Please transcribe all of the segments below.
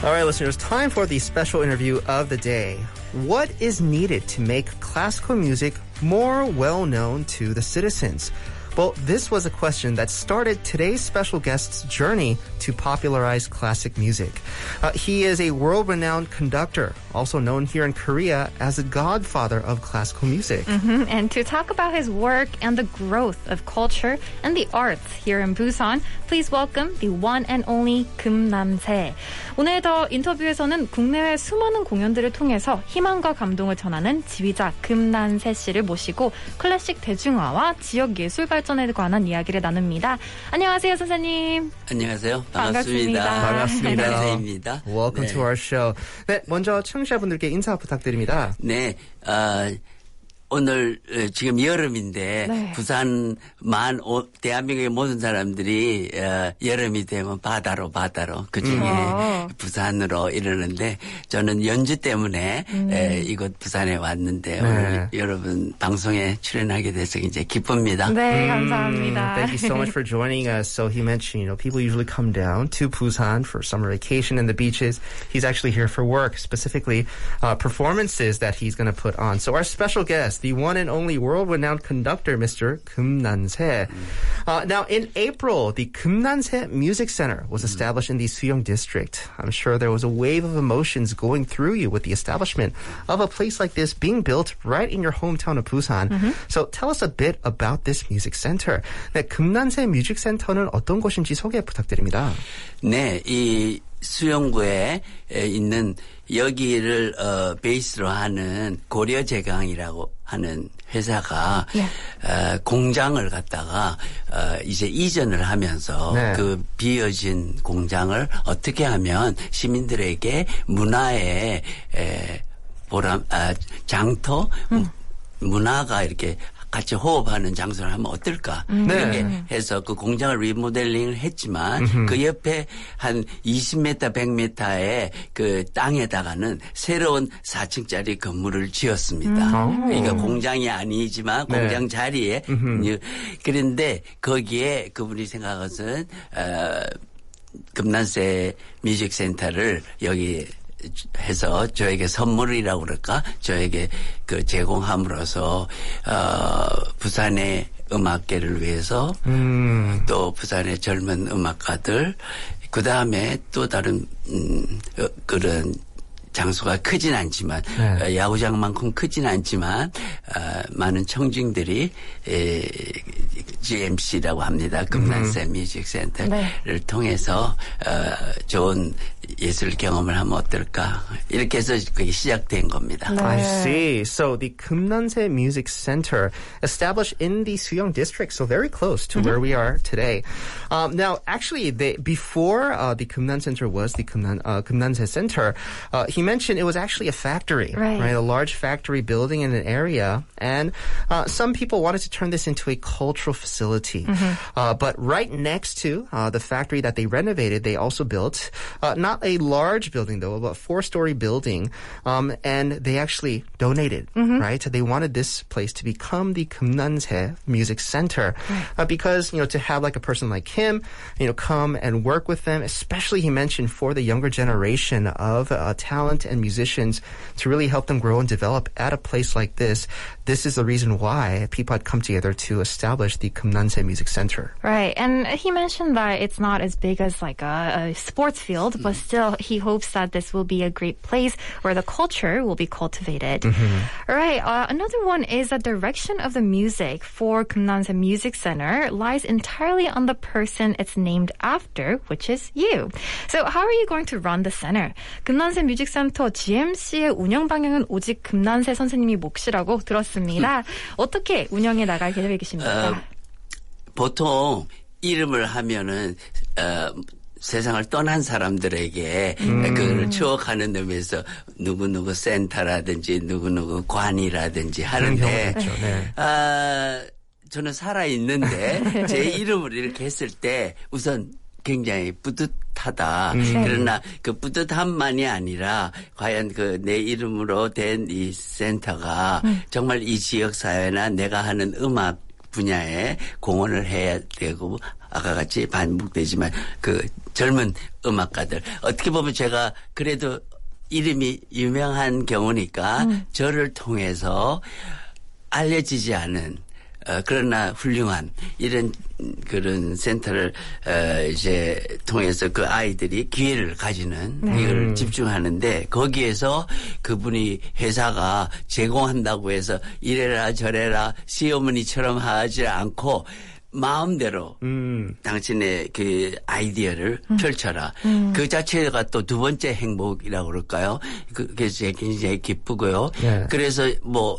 All right, listeners, time for the special interview of the day. What is needed to make classical music more well-known to the citizens? Well, this was a question that started today's special guest's journey to popularize classic music. He is a world-renowned conductor, also known here in Korea as the godfather of classical music. And to talk about his work and the growth of culture and the arts here in Busan, please welcome the one and only 금남세. 오늘 더 인터뷰에서는 국내외 수많은 공연들을 통해서 희망과 감동을 전하는 지휘자 금남세 씨를 모시고 클래식 대중화와 지역 예술 발전에 관한 이야기를 나눕니다. 안녕하세요, 선생님. 안녕하세요. 반갑습니다. 반갑습니다. 금남세입니다. Welcome to our show. 네, 먼저 청취자분들께 인사 부탁드립니다. 네, 오늘 지금 여름인데 네. 부산만 대한민국의 모든 사람들이 여름이 되면 바다로 그중에 부산으로 이러는데 저는 연주 때문에 이곳 부산에 왔는데 오늘 여러분 방송에 출연하게 돼서 이제 기쁩니다. 네, 감사합니다. Thank you so much for joining us. So he mentioned, people usually come down to Busan for summer vacation and the beaches. He's actually here for work, specifically performances that he's going to put on. So our special guest, the one and only world-renowned conductor, Mr. 금난세. Now, in April, the Kumnanse Music Center was established in the Suyong district. I'm sure there was a wave of emotions going through you with the establishment of a place like this being built right in your hometown of Busan. So tell us a bit about this music center. 네, 금난세 뮤직 센터는 어떤 곳인지 소개 부탁드립니다. 네, 이 수영구에 있는 여기를 베이스로 하는 고려제강이라고 하는 회사가 공장을 갖다가 이제 이전을 하면서 그 비어진 공장을 어떻게 하면 시민들에게 문화의 장터 문화가 이렇게 같이 호흡하는 장소를 하면 어떨까 이렇게 해서 그 공장을 리모델링을 했지만 그 옆에 한 20m, 100m의 그 땅에다가는 새로운 4층짜리 건물을 지었습니다. 그러니까 공장이 아니지만 공장 자리에 그런데 거기에 그분이 생각한 것은 금난세 뮤직센터를 여기 해서 저에게 선물이라고 그럴까? 저에게 그 제공함으로써 부산의 음악계를 위해서 또 부산의 젊은 음악가들 그다음에 또 다른 그런 장소가 크진 않지만 야구장만큼 크진 않지만 많은 청중들이 GMC라고 합니다. 금난세 뮤직센터를 통해서 좋은 예술 경험을 하면 어떨까 이렇게 해서 그게 시작된 겁니다. I see. So the Kumnanse Music Center established in the Suyong district, so very close to where we are today. Now, actually, before the Kumnan Center was the Kumnanse Center, he mentioned it was actually a factory, right? A large factory building in an area, and some people wanted to turn this into a cultural facility. But right next to the factory that they renovated, they also built not a large building though, but a 4-story building, and they actually donated, right? They wanted this place to become the Kumnanse Music Center because, to have like a person like him, come and work with them, especially he mentioned for the younger generation of talent and musicians to really help them grow and develop at a place like this. This is the reason why people had come together to establish the Kumnanse Music Center. Right, and he mentioned that it's not as big as like a sports field, but still he hopes that this will be a great place where the culture will be cultivated. All right, another one is the direction of the music for Kumnanse Music Center lies entirely on the person it's named after, which is you. So how are you going to run the center? 금난세 뮤직센터 GMC의 운영 방향은 오직 금난세 선생님이 몫이라고 들었습니다. 어떻게 운영해 나갈 계획이십니까? 보통 이름을 하면은 세상을 떠난 사람들에게 그걸 추억하는 의미에서 누구누구 센터라든지 누구누구 관이라든지 하는데 저는 살아있는데 제 이름을 이렇게 했을 때 우선 굉장히 뿌듯하다. 그러나 그 뿌듯함만이 아니라 과연 그 내 이름으로 된 이 센터가 정말 이 지역 사회나 내가 하는 음악 분야에 공헌을 해야 되고 아까 같이 반복되지만 그 젊은 음악가들 어떻게 보면 제가 그래도 이름이 유명한 경우니까 저를 통해서 알려지지 않은 그러나 훌륭한 이런 그런 센터를 이제 통해서 그 아이들이 기회를 가지는 이걸 집중하는데 거기에서 그분이 회사가 제공한다고 해서 이래라 저래라 시어머니처럼 하지 않고 마음대로 당신의 그 아이디어를 펼쳐라. 그 자체가 또 두 번째 행복이라고 그럴까요? 그게 굉장히 기쁘고요. 네. 그래서 뭐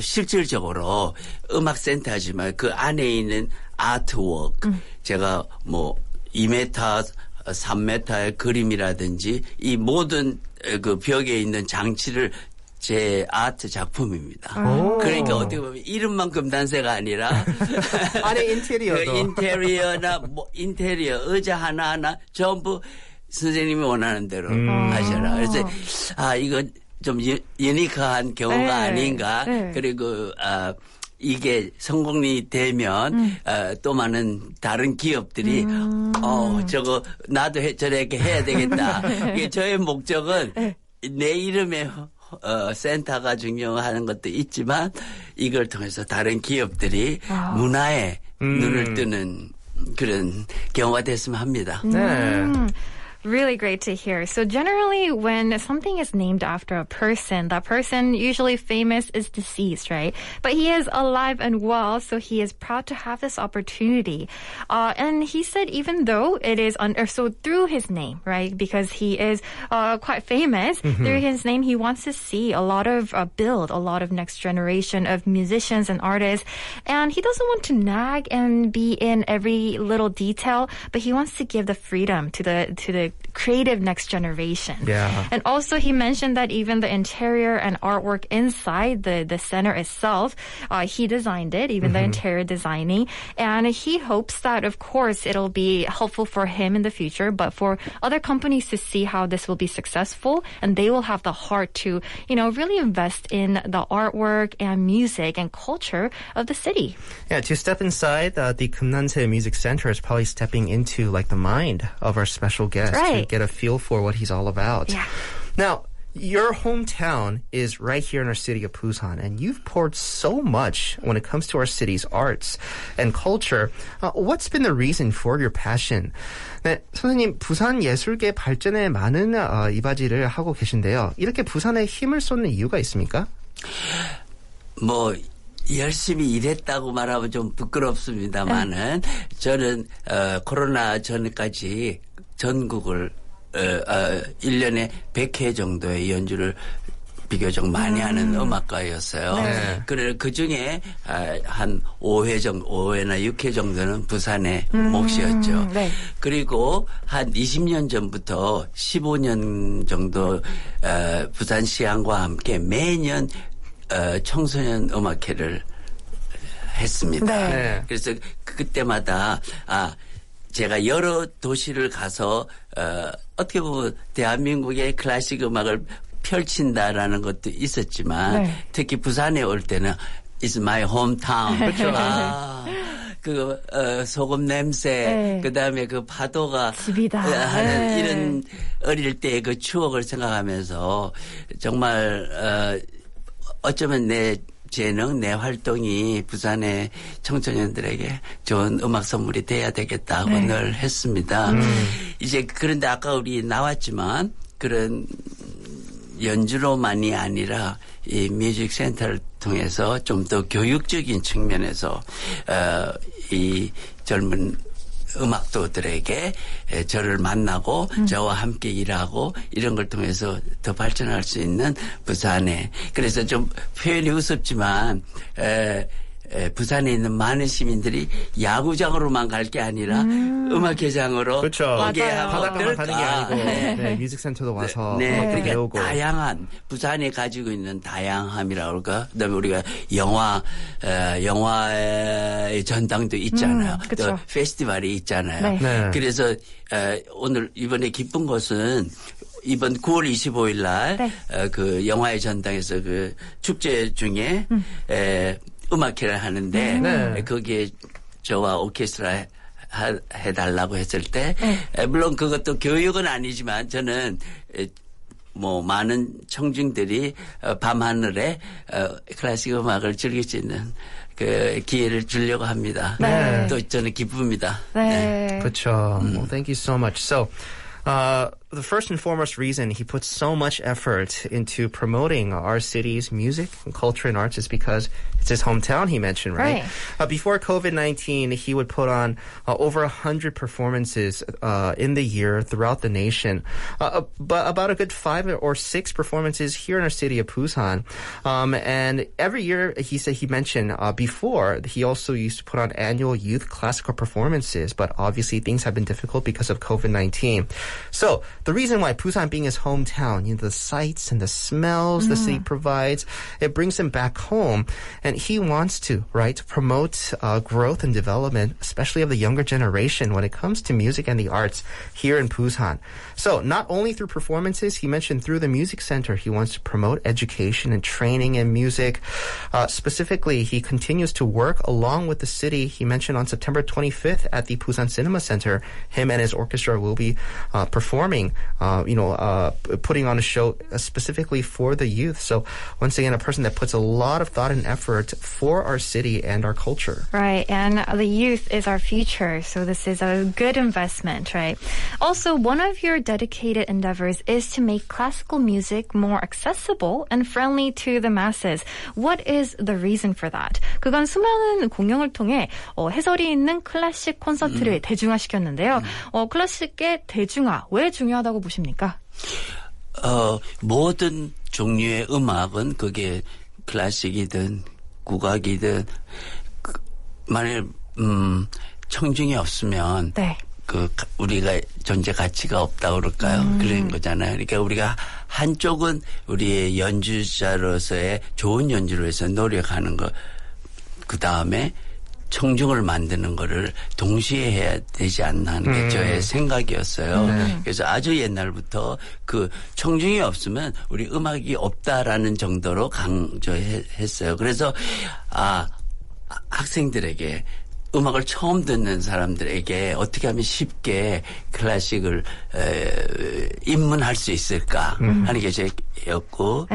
실질적으로 음악센터지만 그 안에 있는 아트워크 제가 뭐 2m, 3m의 그림이라든지 이 모든 그 벽에 있는 장치를 제 아트 작품입니다. 그러니까 어떻게 보면 이름만 금단세가 아니라 안에 인테리어도. 그 인테리어나 뭐 인테리어 의자 하나하나 전부 선생님이 원하는 대로 하셔라. 그래서 이건 좀 유니크한 경우가 네. 아닌가. 네. 그리고 이게 성공이 되면 또 많은 다른 기업들이 저거 나도 저렇게 해야 되겠다. 이게 저의 목적은 내 이름에 센터가 중요한 것도 있지만 이걸 통해서 다른 기업들이 문화에 눈을 뜨는 그런 경우가 됐으면 합니다. 네. Really great to hear. So generally when something is named after a person, that person usually famous is deceased, right? But he is alive and well, so he is proud to have this opportunity. And he said even though it is so through his name, right? Because he is quite famous, through his name he wants to see a lot of build a lot of next generation of musicians and artists. And he doesn't want to nag and be in every little detail, but he wants to give the freedom to the creative next generation. Yeah. And also he mentioned that even the interior and artwork inside the center itself, he designed it, even the interior designing. And he hopes that, of course, it'll be helpful for him in the future, but for other companies to see how this will be successful, and they will have the heart to, really invest in the artwork and music and culture of the city. Yeah, to step inside the Kumnanse Music Center is probably stepping into like the mind of our special guest to Right. get a feel for what he's all about. Yeah. Now, your hometown is right here in our city of Busan, and you've poured so much when it comes to our city's arts and culture. What's been the reason for your passion? 네, 선생님, 부산 예술계 발전에 많은 이바지를 하고 계신데요. 이렇게 부산에 힘을 쏟는 이유가 있습니까? 뭐 열심히 일했다고 말하면 좀 부끄럽습니다만은 저는 코로나 전까지 전국을 1년에 100회 정도의 연주를 비교적 많이 하는 음악가였어요. 네. 그래 그중에 한 5회 정도, 5회나 6회 정도는 부산의 몫이었죠. 네. 그리고 한 20년 전부터 15년 정도 부산시향과 함께 매년 청소년 음악회를 했습니다. 네. 그래서 그때마다 제가 여러 도시를 가서 어떻게 보면 대한민국의 클래식 음악을 펼친다라는 것도 있었지만 네. 특히 부산에 올 때는 It's my hometown. 그렇죠. 소금 냄새, 네. 그다음에 그 파도가 집이다. 하는 네. 이런 어릴 때의 그 추억을 생각하면서 정말 어쩌면 내 재능, 내 활동이 부산의 청소년들에게 좋은 음악 선물이 돼야 되겠다고 늘 했습니다. 이제 그런데 아까 우리 나왔지만 그런 연주로만이 아니라 이 뮤직 센터를 통해서 좀 더 교육적인 측면에서 이 젊은 음악도들에게 저를 만나고 저와 함께 일하고 이런 걸 통해서 더 발전할 수 있는 부산에 그래서 좀 표현이 우습지만 부산에 있는 많은 시민들이 야구장으로만 갈 게 아니라 음악회장으로 그렇죠. 오게 하면 바닷가만 가는 게 아니고 네. 네, 뮤직센터도 와서 네, 음악도 그러니까 배우고. 다양한 부산에 가지고 있는 다양함이라고 그럴까. 그다음에 우리가 영화의 전당도 있잖아요. 그쵸. 또 페스티벌이 있잖아요. 네. 네. 그래서 오늘 이번에 기쁜 것은 이번 9월 25일 날 네. 그 영화의 전당에서 그 축제 중에 음악회를 하는데 네. 거기에 저와 오케스트라 해달라고 했을 때 물론 그것도 교육은 아니지만 저는 뭐 많은 청중들이 밤하늘에 클래식 음악을 즐길 수 있는 그 기회를 주려고 합니다. 네. 또 저는 기쁩니다. 네. 그렇죠. Well, thank you so much. So, the first and foremost reason he puts so much effort into promoting our city's music and culture and arts is because it's his hometown, he mentioned, right? Before COVID-19, he would put on over 100 performances in the year throughout the nation. But about a good 5 or 6 performances here in our city of Busan. And every year, he mentioned before, he also used to put on annual youth classical performances, but obviously things have been difficult because of COVID-19. So, the reason why Busan being his hometown, the sights and the smells the city provides, it brings him back home. And he wants to, right, promote growth and development, especially of the younger generation when it comes to music and the arts here in Busan. So not only through performances, he mentioned through the music center, he wants to promote education and training in music. Specifically, he continues to work along with the city. He mentioned on September 25th at the Busan Cinema Center, him and his orchestra will be performing, putting on a show specifically for the youth. So once again, a person that puts a lot of thought and effort for our city and our culture. Right, and the youth is our future, so this is a good investment, right? Also, one of your dedicated endeavors is to make classical music more accessible and friendly to the masses. What is the reason for that? 그간 수많은 공연을 통해 해설이 있는 클래식 콘서트를 대중화시켰는데요. 클래식의 대중화, 왜 중요하다고 보십니까? 모든 종류의 음악은 그게 클래식이든 국악이든 만일 청중이 없으면 우리가 존재 가치가 없다 그럴까요? 그런 거잖아요. 그러니까 우리가 한쪽은 우리의 연주자로서의 좋은 연주를 위해서 노력하는 거, 그 다음에 청중을 만드는 거를 동시에 해야 되지 않나 하는 게 저의 생각이었어요. 그래서 아주 옛날부터 그 청중이 없으면 우리 음악이 없다라는 정도로 강조했어요. 그래서 학생들에게 음악을 처음 듣는 사람들에게 어떻게 하면 쉽게 클래식을 입문할 수 있을까 하는 게 제였고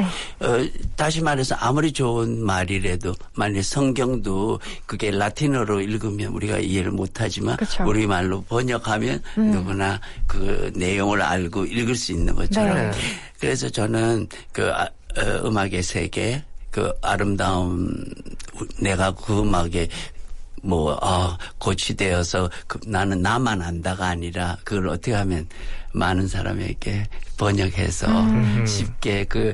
다시 말해서 아무리 좋은 말이라도 만약 성경도 그게 라틴어로 읽으면 우리가 이해를 못하지만 우리말로 번역하면 누구나 그 내용을 알고 읽을 수 있는 것처럼 그래서 저는 그 음악의 세계 그 아름다움 내가 그 음악에 고치되어서 나는 나만 안다가 아니라 그걸 어떻게 하면 많은 사람에게 번역해서 쉽게 그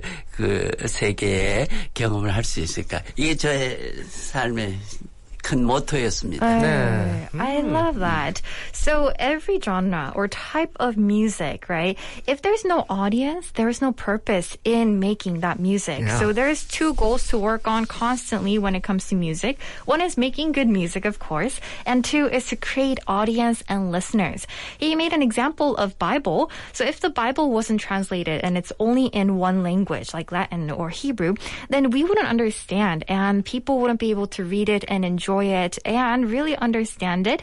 세계의 경험을 할 수 있을까. 이게 저의 삶의 큰 모토였습니다. I love that. So every genre or type of music, right? If there's no audience, there's no purpose in making that music. Yeah. So there's 2 goals to work on constantly when it comes to music. One is making good music, of course, and 2 is to create audience and listeners. He made an example of Bible. So if the Bible wasn't translated and it's only in one language, like Latin or Hebrew, then we wouldn't understand and people wouldn't be able to read it and enjoy it and really understand it.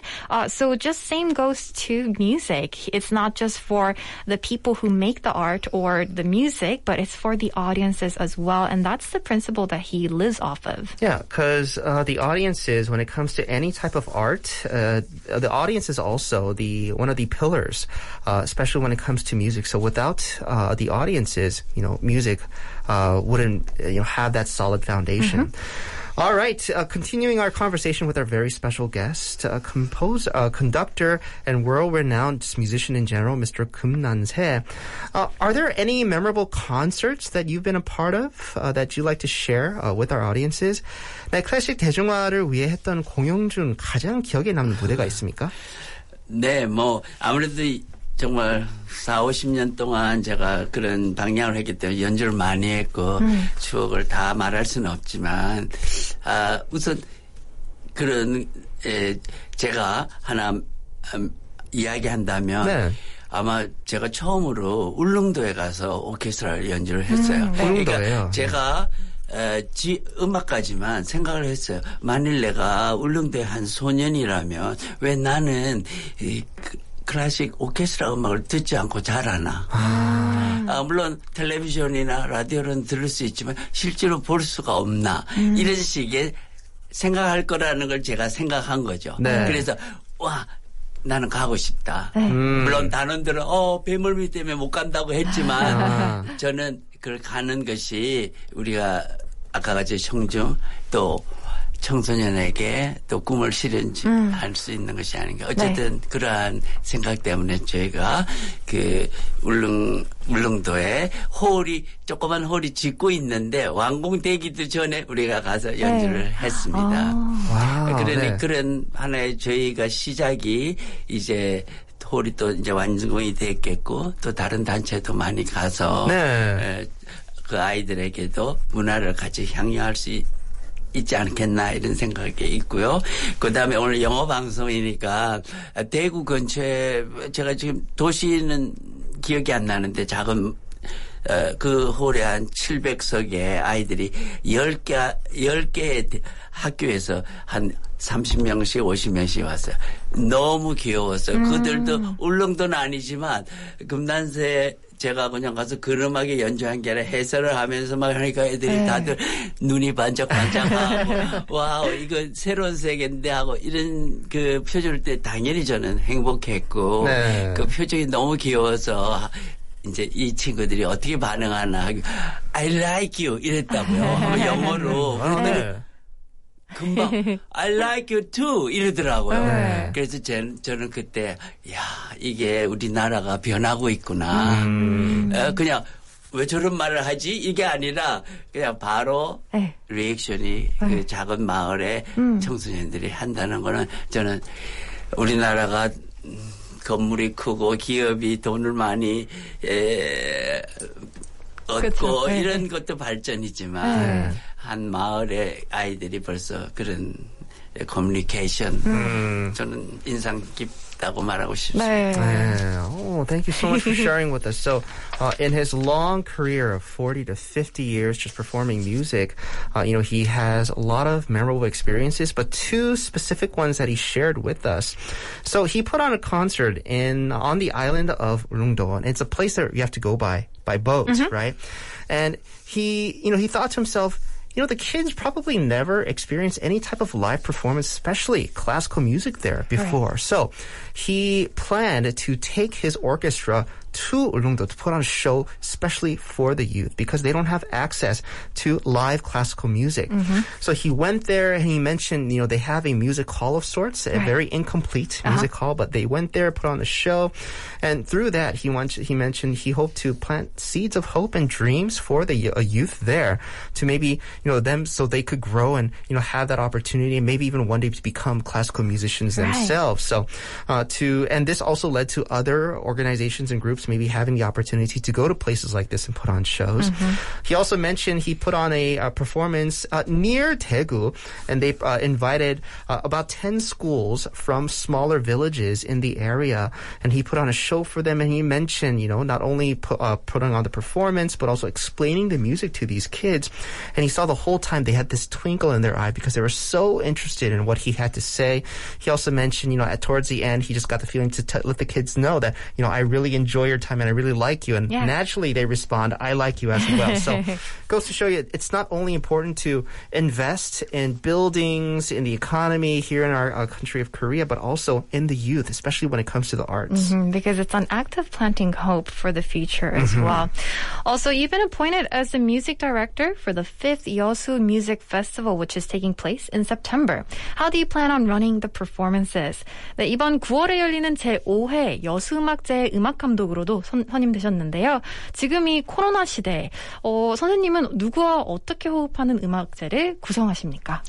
So just same goes to music. It's not just for the people who make the art or the music, but it's for the audiences as well. And that's the principle that he lives off of. Yeah, because the audiences, when it comes to any type of art, the audience is also one of the pillars, especially when it comes to music. So without the audiences, music wouldn't have that solid foundation. All right, continuing our conversation with our very special guest, conductor and world-renowned musician in general, Mr. Keum Nan-se. Are there any memorable concerts that you've been a part of that you'd like to share with our audiences? 네, 클래식 대중화를 위해 했던 공연 중 가장 기억에 남는 무대가 있습니까? 네, 아무래도 정말 40-50년 동안 제가 그런 방향을 했기 때문에 연주를 많이 했고 추억을 다 말할 수는 없지만 우선 그런 제가 하나 이야기한다면 아마 제가 처음으로 울릉도에 가서 오케스트라 연주를 했어요. 울릉도예요. 그러니까 제가 음악까지만 생각을 했어요. 만일 내가 울릉도의 한 소년이라면 왜 나는 클래식 오케스트라 음악을 듣지 않고 자라나. 물론 텔레비전이나 라디오는 들을 수 있지만 실제로 볼 수가 없나. 이런 식의 생각할 거라는 걸 제가 생각한 거죠. 네. 그래서 나는 가고 싶다. 물론 단원들은 배멀미 때문에 못 간다고 했지만 저는 그걸 가는 것이 우리가 아까 같이 청중 또 청소년에게 또 꿈을 실현할 수 있는 것이 아닌가. 어쨌든 네. 그러한 생각 때문에 저희가 그 울릉도에 조그만 홀이 짓고 있는데 완공되기도 전에 우리가 가서 연주를 네. 했습니다. 그러니 네. 그런 하나의 저희가 시작이 이제 홀이 또 이제 완공이 됐겠고 또 다른 단체도 많이 가서 네. 그 아이들에게도 문화를 같이 향유할 수 있지 않겠나 이런 생각이 있고요. 그다음에 오늘 영어 방송이니까 대구 근처에 제가 지금 도시는 기억이 안 나는데 작은 그 홀에 한 700석의 아이들이 10개의 학교에서 한 30명씩 50명씩 왔어요. 너무 귀여웠어요. 그들도 울릉도는 아니지만 금난새 제가 그냥 가서 근음하게 연주한 게 아니라 해설을 하면서 막 하니까 애들이 다들 눈이 반짝반짝하고 와우 이거 새로운 세계인데 하고 이런 그 표정을 때 당연히 저는 행복했고 네. 그 표정이 너무 귀여워서 이제 이 친구들이 어떻게 반응하나 I like you 이랬다고요. 영어로. 그런데 금방 I like you too 이러더라고요. 네. 그래서 저는 그때 이게 우리나라가 변하고 있구나. 그냥 왜 저런 말을 하지? 이게 아니라 그냥 바로 리액션이 그 작은 마을에 청소년들이 한다는 거는 저는 우리나라가 건물이 크고 기업이 돈을 많이 얻고 그렇죠. 이런 것도 발전이지만 한 마을의 아이들이 벌써 그런 커뮤니케이션 저는 인상 깊다고 말하고 싶습니다. Oh, thank you so much for sharing with us. So, in his long career of 40 to 50 years just performing music, he has a lot of memorable experiences, but two specific ones that he shared with us. So, he put on a concert on the island of Ulleungdo, and it's a place that you have to go by boat, right? And he thought to himself, the kids probably never experienced any type of live performance, especially classical music there before. Right. So he planned to take his orchestra to Ulleungdo to put on a show especially for the youth because they don't have access to live classical music. So he went there and he mentioned, they have a music hall of sorts, a very incomplete music hall, but they went there, put on a show. And through that, he mentioned he hoped to plant seeds of hope and dreams for the youth there to maybe, them so they could grow and, have that opportunity and maybe even one day to become classical musicians themselves. So, and this also led to other organizations and groups maybe having the opportunity to go to places like this and put on shows. He also mentioned he put on a performance near Daegu, and they invited about 10 schools from smaller villages in the area, and he put on a show for them, and he mentioned, not only putting on the performance, but also explaining the music to these kids, and he saw the whole time they had this twinkle in their eye because they were so interested in what he had to say. He also mentioned, towards the end, he just got the feeling to let the kids know that, I really enjoy your time and I really like you. And naturally they respond, I like you as well. So goes to show you it's not only important to invest in buildings, in the economy here in our country of Korea, but also in the youth, especially when it comes to the arts. Because it's an act of planting hope for the future as well. Also, you've been appointed as the music director for the 5th Yeosu Music Festival, which is taking place in September. How do you plan on running the performances? 네, 이번 9월에 열리는 제5회 여수음악제의 음악감독으로도 선임되셨는데요. 지금 이 코로나 시대에 선생님은 누구와 어떻게 호흡하는 음악제를 구성하십니까?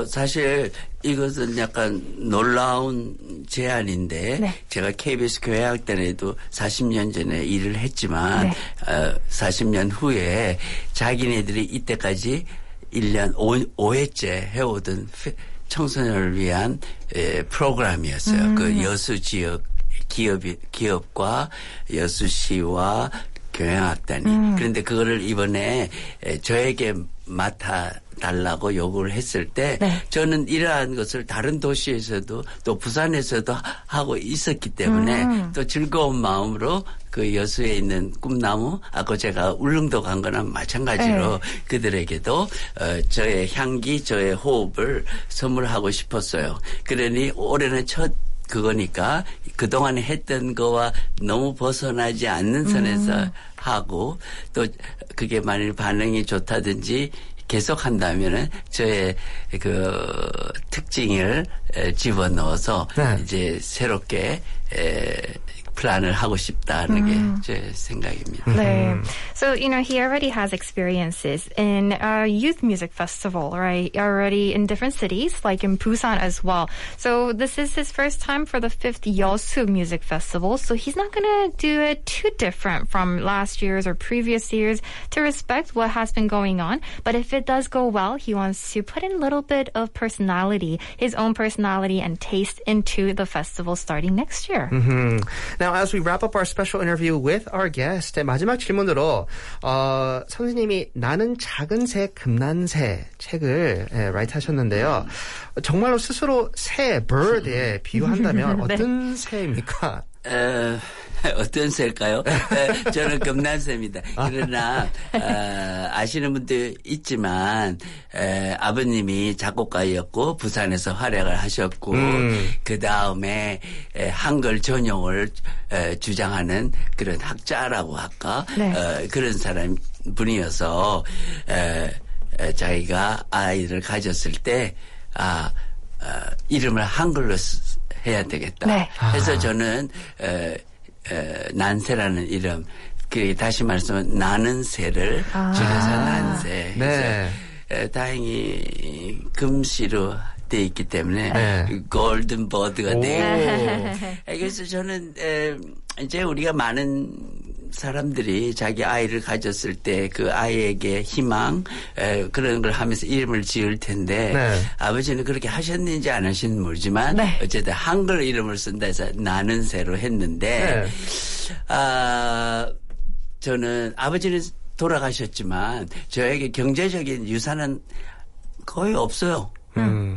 사실 이것은 약간 놀라운 제안인데 제가 KBS 교회학단에도 40년 전에 일을 했지만 40년 후에 자기네들이 이때까지 1년 5회째 해오던 청소년을 위한 프로그램이었어요. 그 여수 지역 기업과 여수시와 교향악단이. 그런데 그거를 이번에 저에게 맡아달라고 요구를 했을 때 네. 저는 이러한 것을 다른 도시에서도 또 부산에서도 하고 있었기 때문에 또 즐거운 마음으로 그 여수에 있는 꿈나무, 아까 제가 울릉도 간 거나 마찬가지로 그들에게도 저의 향기, 저의 호흡을 선물하고 싶었어요. 그러니 올해는 첫 그거니까 그동안에 했던 거와 너무 벗어나지 않는 선에서 하고 또 그게 만일 반응이 좋다든지 계속 한다면은 저의 그 특징을 집어넣어서 이제 새롭게 플랜을 하고 싶다는 게 제 생각입니다. 네. So, he already has experiences in a youth music festival, right? Already in different cities, like in Busan as well. So this is his first time for the 5th Yeosu Music Festival. So he's not going to do it too different from last year's or previous years to respect what has been going on. But if it does go well, he wants to put in a little bit of personality, his own personality and taste into the festival starting next year. Now, as we wrap up our special interview with our guest, 마지막 질문으로 선생님이 나는 작은 새 금난새 책을 라이트하셨는데요. 정말로 스스로 새, bird에 비유한다면 어떤 새입니까? 어떤 새일까요? 저는 금난새입니다. 그러나 아시는 분도 있지만 아버님이 작곡가였고 부산에서 활약을 하셨고 그 다음에 한글 전용을 주장하는 그런 학자라고 할까? 그런 분이어서 자기가 아이를 가졌을 때 이름을 한글로 해야 되겠다. 그래서 저는 난새라는 이름, 다시 말씀은 나는 새를 줄여서 난새. 그래서 다행히 금시로 돼 있기 때문에 골든 버드가 되고. 그래서 저는 이제 우리가 많은 사람들이 자기 아이를 가졌을 때 그 아이에게 희망 그런 걸 하면서 이름을 지을 텐데 아버지는 그렇게 하셨는지 안 하셨는지 모르지만 어쨌든 한글 이름을 쓴다 해서 나는 새로 했는데 저는 아버지는 돌아가셨지만 저에게 경제적인 유산은 거의 없어요.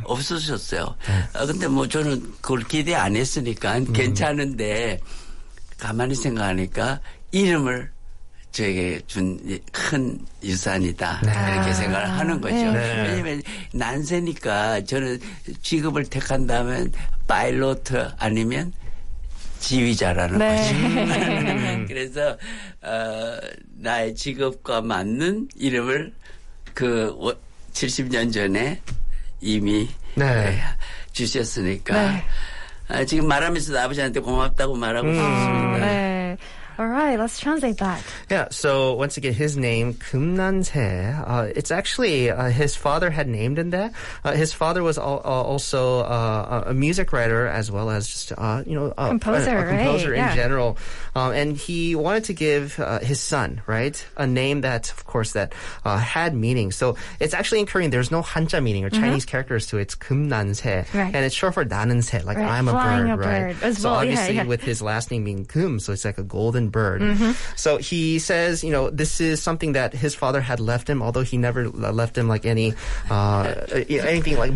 없으셨어요. 근데 뭐 저는 그걸 기대 안 했으니까 괜찮은데 가만히 생각하니까 이름을 저에게 준 큰 유산이다. 이렇게 생각을 하는 거죠. 왜냐하면 난세니까 저는 직업을 택한다면 파일로트 아니면 지휘자라는 거죠. 그래서 나의 직업과 맞는 이름을 70년 전에 이미 주셨으니까 지금 말하면서도 아버지한테 고맙다고 말하고 싶습니다. All right, let's translate that. Yeah, so once again, his name, 금난새, it's actually, his father had named him that. His father was also a music writer as well as just, composer, a composer in general. And he wanted to give his son, right, a name that, of course, that had meaning. So it's actually incurring, there's no Hanja meaning or Chinese characters to it. It's 금난새. Right. And it's short for 나는새, like I'm a bird, right? So obviously with his last name being 금, so it's like a golden bird. So he says, this is something that his father had left him, although he never left him like any anything like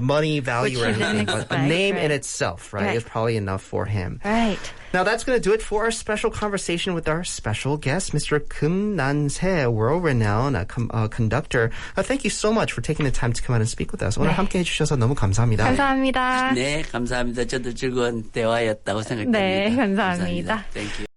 money value or anything. But a name in itself, right, is probably enough for him. Right. Now that's going to do it for our special conversation with our special guest, Mr. 금난새, world-renowned conductor. Thank you so much for taking the time to come out and speak with us. 오늘 함께 해주셔서 너무 감사합니다. 감사합니다. 네, 감사합니다. 저도 즐거운 대화였다고 생각합니다. 네, 감사합니다. Thank you.